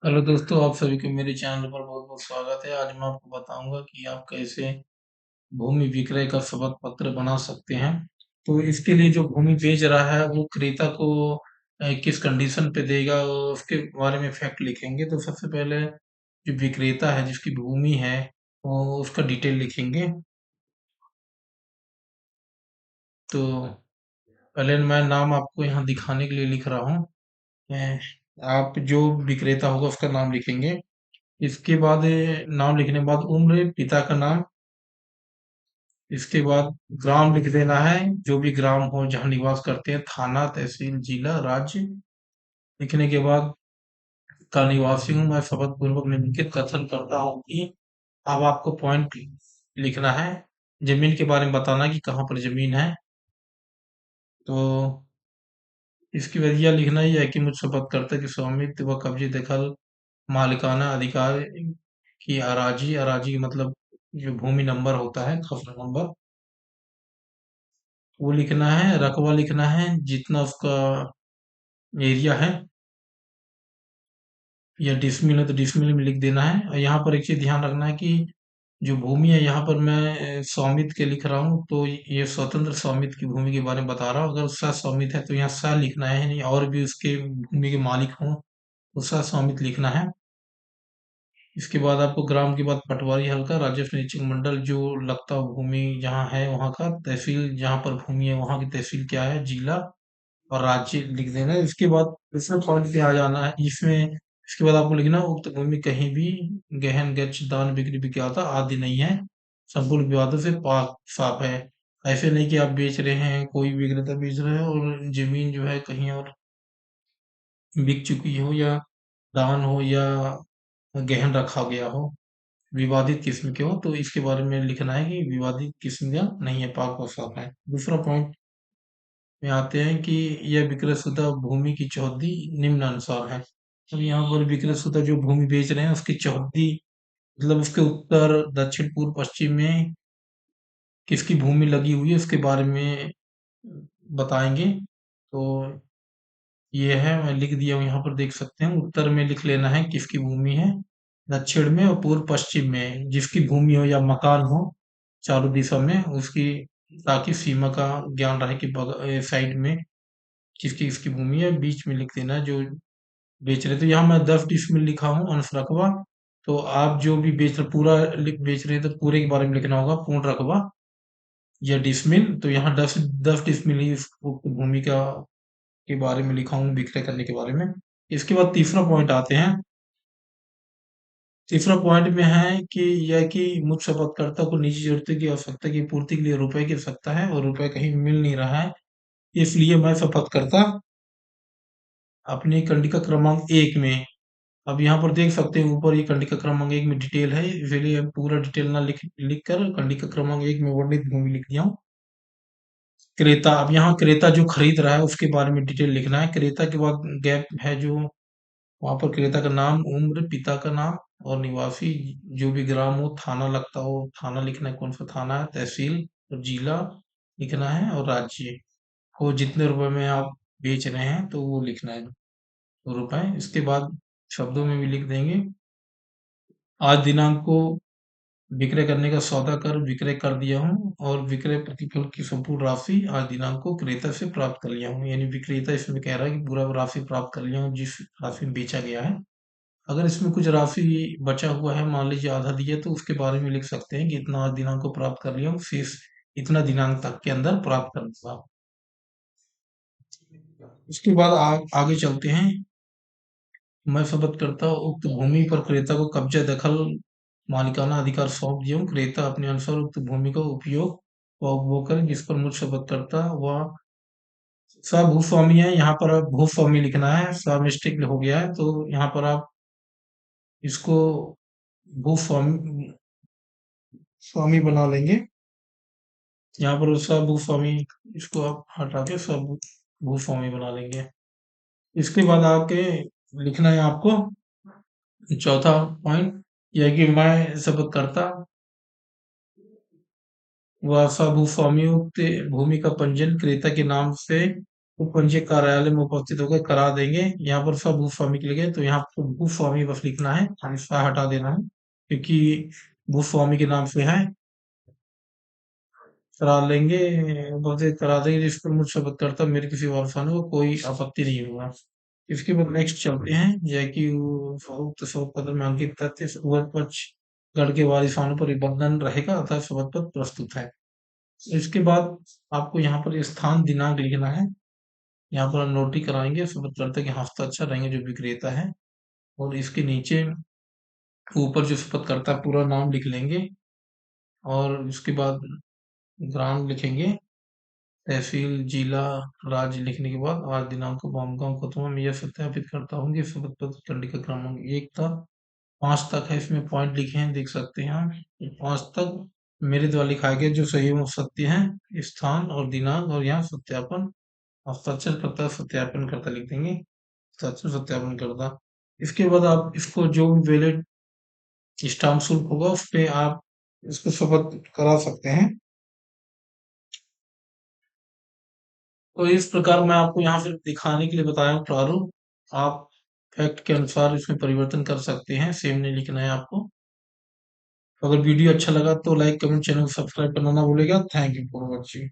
Hello दोस्तों, आप सभी को मेरे चैनल पर बहुत-बहुत स्वागत है। आज मैं आपको बताऊँगा कि आप कैसे भूमि विक्रय का शपथ पत्र बना सकते हैं। तो इसके लिए जो भूमि बेच रहा है वो क्रेता को किस कंडीशन पे देगा उसके बारे में फैक्ट लिखेंगे। तो सबसे पहले जो विक्रेता है जिसकी भूमि है वो उसका डिटेल लिखेंगे। तो पहले मैं नाम आपको यहाँ दिखाने के लिए लिख रहा हूँ। आप जो विक्रेता होगा उसका नाम लिखेंगे। इसके बाद नाम लिखने के बाद उम्र, पिता का नाम, इसके बाद ग्राम लिख देना है, जो भी ग्राम हो जहाँ निवास करते हैं, थाना, तहसील, जिला, राज्य। लिखने के बाद का निवासी हूँ मैं, शपथ पूर्वक निम्नलिखित कथन करता हूँ कि अब आपको पॉइंट लिखना है। जमीन के बारे में बताना कि कहाँ पर जमीन है। तो इसकी वजह लिखना ही है कि मुझ शपथ करता कि स्वामित्व व कब्जे दखल मालिकाना अधिकार की अराजी, अराजी मतलब जो भूमि नंबर होता है, खसरा नंबर, वो लिखना है। रकबा लिखना है जितना उसका एरिया है, या डिसमिल है तो डिसमिल में लिख देना है। और यहाँ पर एक चीज ध्यान रखना है कि जो भूमि है यहाँ पर मैं स्वामित्व के लिख रहा हूँ, तो ये स्वतंत्र स्वामित्व की भूमि के बारे में बता रहा हूँ। अगर स स्वामित्व है तो यहाँ स लिखना है, नहीं और भी उसके भूमि के मालिक हों तो स स्वामित्व लिखना है। इसके बाद आपको ग्राम के बाद पटवारी हल्का, राजस्व निरीक्षक मंडल जो लगता भूमि जहाँ है वहाँ का, तहसील जहाँ पर भूमि है वहाँ की तहसील क्या है, जिला और राज्य लिख देना है। इसके बाद दूसरे पॉइंट पे आ जाना है। इसके बाद आपको लिखना है, उक्त भूमि कहीं भी गहन गच्छ दान बिक्री विज्ञाता आदि नहीं है, संपूर्ण विवादों से पाक साफ है। ऐसे नहीं कि आप बेच रहे हैं, कोई विक्रेता बेच रहा है और जमीन जो है कहीं और बिक चुकी हो, या दान हो, या गहन रखा गया हो, विवादित किस्म के हो, तो इसके बारे में लिखना है कि विवादित किस्म का नहीं है, पाक और साफ है। दूसरा पॉइंट में आते हैं कि यह विक्रयशुदा भूमि की चौहद्दी निम्नानुसार है। अब यहाँ पर विक्रयशुदा जो भूमि बेच रहे हैं उसकी चौहद्दी मतलब उसके उत्तर, दक्षिण, पूर्व, पश्चिम में किसकी भूमि लगी हुई है उसके बारे में बताएंगे। तो ये है, मैं लिख दिया हूँ, यहाँ पर देख सकते हैं। उत्तर में लिख लेना है किसकी भूमि है, दक्षिण में और पूर्व पश्चिम में जिसकी भूमि हो या मकान हो, चारों दिशा में उसकी, ताकि सीमा का ज्ञान रहे कि साइड में किसकी किसकी भूमि है। बीच में लिख देना है जो बेच रहे। तो यहाँ मैं 10 डिसमिल लिखा हूँ अंश रकबा। तो आप जो भी बेच रहे पूरा बेच रहे हैं तो पूरे के बारे में लिखना होगा, पूर्ण रकबा या डिसमिल। तो यहाँ 10 10 डिसमिल ही इस उक्त भूमि का के बारे में लिखा हूँ, विक्रय करने के बारे में। इसके बाद तीसरा पॉइंट आते हैं। तीसरा पॉइंट में है कि यह कि मुझ शपथकर्ता को निजी जरूरतों की आवश्यकता की पूर्ति के लिए रुपए की आवश्यकता है और रुपए कहीं मिल नहीं रहा है, इसलिए मैं शपथकर्ता अपनी कंडिका क्रमांक 1 में, अब यहाँ पर देख सकते हैं ऊपर ये कंडिका क्रमांक 1 में डिटेल है, इसलिए अब पूरा डिटेल ना लिख कर कंडिका क्रमांक 1 में वर्णित भूमि लिख दिया हूँ। क्रेता, अब यहाँ क्रेता जो खरीद रहा है उसके बारे में डिटेल लिखना है। क्रेता के बाद गैप है जो, वहां पर क्रेता का नाम, उम्र, पिता का नाम और निवासी, जो भी ग्राम हो, थाना लगता हो थाना लिखना है, कौन सा थाना है, तहसील और जिला लिखना है, और राज्य को जितने रुपए में आप बेच रहे हैं तो वो लिखना है, तो रुपए। इसके बाद शब्दों में भी लिख देंगे, आज दिनांक को विक्रय करने का सौदा कर विक्रय कर दिया हूँ और विक्रय प्रतिफल की संपूर्ण राशि आज दिनांक को क्रेता से प्राप्त कर लिया हूँ। यानी विक्रेता इसमें कह रहा है कि पूरा राशि प्राप्त कर लिया हूँ जिस राशि में बेचा गया है। अगर इसमें कुछ राशि बचा हुआ है, मान लीजिए आधा दिया, तो उसके बारे में लिख सकते हैं कि इतना आज दिनांक को प्राप्त कर लिया हूँ, शेष इतना दिनांक तक के अंदर प्राप्त कर दूंगा। उसके बाद आप आगे चलते हैं। मैं शपथ करता हूँ उक्त भूमि पर क्रेता को कब्जा दखल मालिकाना अधिकार सौंप दिया हूँ। क्रेता अपने अनुसार उक्त भूमि का उपयोग व उपभोग करे, जिस पर मुझ शपथ करता वह भूस्वामी है। यहाँ पर आप भूस्वामी लिखना है, मिस्टेक हो गया है, तो यहाँ पर आप इसको भूस्वामी स्वामी बना लेंगे। यहाँ पर भूस्वामी, इसको आप हटा के भूस्वामी बना लेंगे। इसके बाद आके लिखना है आपको चौथा पॉइंट, यह है कि मैं शपथ करता व भूस्वामी उक्त भूमि का पंजीयन क्रेता के नाम से वो पंजीयक कार्यालय में उपस्थित होकर करा देंगे। यहाँ पर सब भूस्वामी के लिए, तो यहाँ पर भूस्वामी बस लिखना है, सा हटा देना है, क्योंकि भूस्वामी के नाम से है। करा लेंगे, बस करा देंगे, जिस पर मुझ शपथ करता मेरे किसी वारसाने को कोई आपत्ति नहीं होगा। इसके बाद नेक्स्ट चलते हैं, जय की उक्त शपथ पत्र में अंकित तथ्य उभय पक्ष गढ़ के वारिसानों पर बंधन रहेगा, अतः शपथ पत्र प्रस्तुत है। इसके बाद आपको यहाँ पर स्थान दिनांक लिखना है। यहाँ पर हम नोटरी कराएंगे शपथकर्ता के हस्ताक्षर रहेंगे जो विक्रेता है, और इसके नीचे ऊपर जो शपथकर्ता पूरा नाम लिख लेंगे, और उसके बाद ग्राम लिखेंगे, तहसील, जिला, राज्य लिखने के बाद आज दिनांक को बामगांव खतमा में यह सत्यापित करता हूँ कि शपथ पत्र कंडिका क्रमांक 1 था, 5 तक है, इसमें पॉइंट लिखे हैं, देख सकते हैं आप। 5 तक मेरे द्वारा लिखा गया जो सही एवं सत्य है, स्थान और दिनांक, और यहाँ सत्यापन, हस्ताक्षर करता, सत्यापन करता लिख देंगे, हस्ताक्षर सत्यापन करता। इसके बाद आप इसको जो भी वैलिड स्टाम्प शुल्क होगा उस पे आप इसको शपथ करा सकते हैं। तो इस प्रकार मैं आपको यहाँ पे दिखाने के लिए बताया हूँ प्रारूप। आप फैक्ट के अनुसार इसमें परिवर्तन कर सकते हैं, सेम नहीं लिखना है आपको। अगर वीडियो अच्छा लगा तो लाइक, कमेंट, चैनल को सब्सक्राइब करना ना भूलेगा। Thank you for watching.